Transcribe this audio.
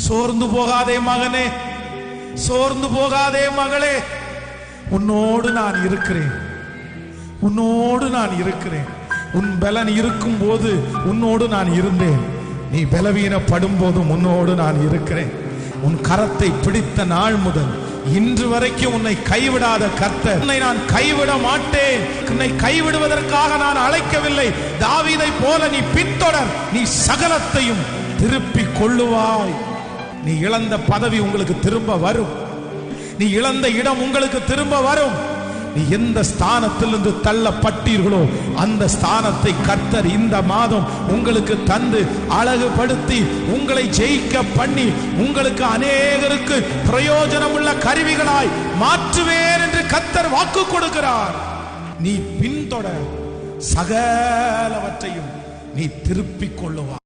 சோர்ந்து போகாதே மகனே, சோர்ந்து போகாதே மகளே, உன்னோடு நான் இருக்கிறேன், உன்னோடு நான் இருக்கிறேன். உன் பலன் இருக்கும் போது உன்னோடு நான் இருந்தேன், நீ பலவீனப்படும் போதும் உன்னோடு நான் இருக்கிறேன். உன் கரத்தை பிடித்த நாள் முதல் இன்று வரைக்கும் உன்னை கைவிடாத கர்த்தர், உன்னை நான் கைவிட மாட்டேன். உன்னை கைவிடுவதற்காக நான் அழைக்கவில்லை. தாவீதை போல நீ பின்தொடர், நீ சகலத்தையும் திருப்பி கொள்ளுவாய். நீ இழந்த பதவி உங்களுக்கு திரும்ப வரும், நீ இழந்த இடம் உங்களுக்கு திரும்ப வரும். நீ எந்த ஸ்தானத்திலிருந்து தள்ளப்பட்டீர்களோ அந்த ஸ்தானத்தை கர்த்தர் இந்த மாதம் உங்களுக்கு தந்து அழகுபடுத்தி உங்களை ஜெயிக்க பண்ணி உங்களுக்கு அநேகருக்கு பிரயோஜனம் உள்ள கருவிகளாய் மாற்றுவேன் என்று கர்த்தர் வாக்கு கொடுக்கிறார். நீ பின்தொடர், சகலவற்றையும் நீ திருப்பிக் கொள்ளுவாய்.